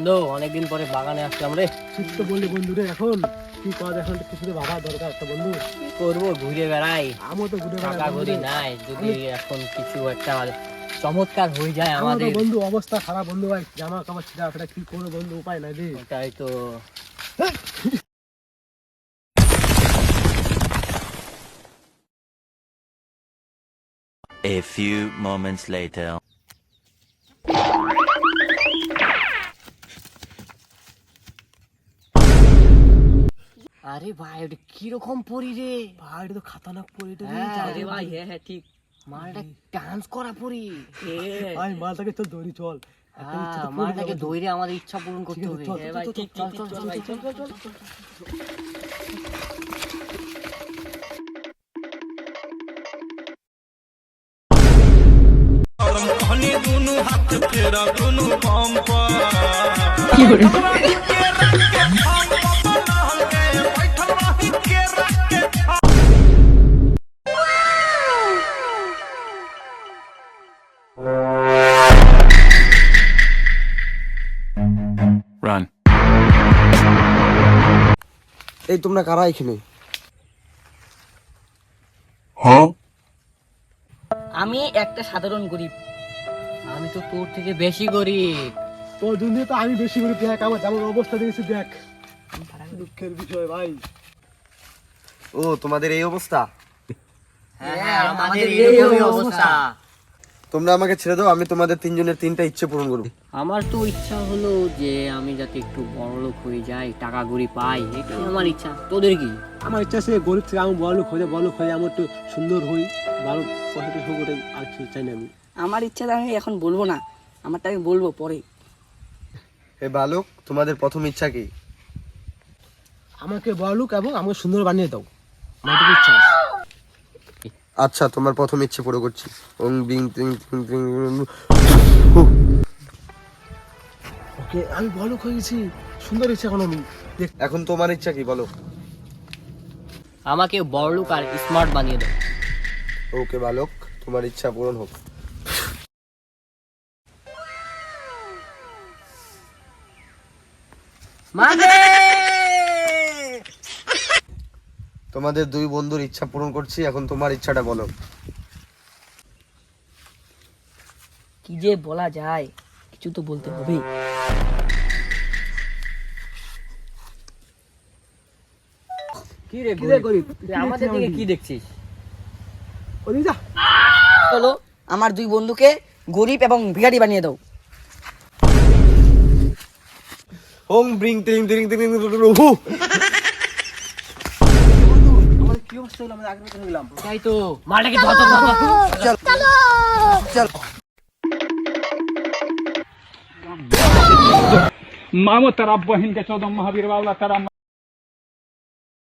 বন্ধু, অনেকদিন পরে বাগানে আসলাম রে। ঠিক তো বললি বন্ধু রে, এখন কি করা যায়? এখন কিছু তো ভাবা দরকার একটা বন্ধু। কি করবো, ঘুরে বেড়াই, আমিও তো ঘুরে টাকা বেড়াই করি নাই। যদি এখন কিছু একটা চমৎকার হয়ে যায় আমাদের আমাদের। বন্ধু অবস্থা খারাপ বন্ধু ভাই, জামা কাপড় ছিঁড়া ফেটা, কি করবো বন্ধু, উপায় নাই রে। ওটাই তো। A few moments later. আরে ভাই, ওটা কিরকম পরি রে? ভাই এটা তো খাতারনাক পরি রে। আরে ভাই, হ্যাঁ হ্যাঁ ঠিক, মালটা ডান্স করা পরি। ভাই মালটাকে চল দৌড়ি চল, একটা ইচ্ছা তো পূরণ মালটাকে হবে। দৌড়ে আমাদের ইচ্ছা পূরণ করতে ঠিক হবে। আছে, চল, হ্যাঁ ভাই, চল, ঠিক, চল, চল চল চল ভাই, চল চল চল। Run. এই তোমরা কারা এখানে? আমি একটা সাধারণ গরিব। আমি তো তোর থেকে বেশি গরিব। তোর দুনিয়া তো আমি বেশি করে দেখ, আমার যেমন অবস্থা দেখেছি দেখ, দুঃখের বিষয় ভাই। ও তোমাদের এই অবস্থা? হ্যাঁ, আমাদের এই অবস্থা। তোমরা আমাকে ছেড়ে দাও, আমি তোমাদের তিনজনের তিনটা ইচ্ছে পূরণ করবো। আমার তো ইচ্ছা হলো যে আমি যাতে একটু বড়লোক হয়ে যাই, টাকা কড়ি পাই, এটাই আমার ইচ্ছা। তোদের কি? আমার ইচ্ছা আছে গরিব থেকে আমি বড়লোক হয়ে আমি একটু সুন্দর হই, ভালো পয়সাটা হোক, ওটাই আর কিছু চাই না আমি। আমার ইচ্ছা আমি এখন বলবো না, আমারটা আমি বলবো পরে। হে বালক, তোমাদের প্রথম ইচ্ছা কি? আমাকে বড়লোক এবং আমাকে সুন্দর বানিয়ে দাও, আমার এটুকু ইচ্ছা আছে। আচ্ছা, তোমার প্রথম ইচ্ছে পুরো করছি। ওং বিং টিং টিং টিং। ওকে, আমি বড়লোক হয়ে গেছি, সুন্দর ইচ্ছা এখন আমি দেখ। এখন তোমার ইচ্ছা কি বলো? আমাকে বড়লোক আর স্মার্ট বানিয়ে দাও। ওকে বালক, তোমার ইচ্ছা পূরণ হোক। মানে তোমাদের দুই বন্ধুর ইচ্ছা পূরণ করছি, এখন তোমার ইচ্ছাটা বলো। কি যে বলা যায়, কিছু তো বলতে হবে। কি রে গরিব? তুই আমাদের দিকে কি দেখছিস? ওদিকে যা। চলো, আমার দুই বন্ধুকে গরিব এবং ভিখারি বানিয়ে দাও। ওং ব্রিং টিং টিং টিং টিং। আমাদের কি অবস্থা হলো, আমাদের আগের মতো হয়ে গেলাম। তাই তো, মালটাকে ধর ধর ধর ধর। চল। मामो तेरा बहन के 14 महावीर वाला तेरा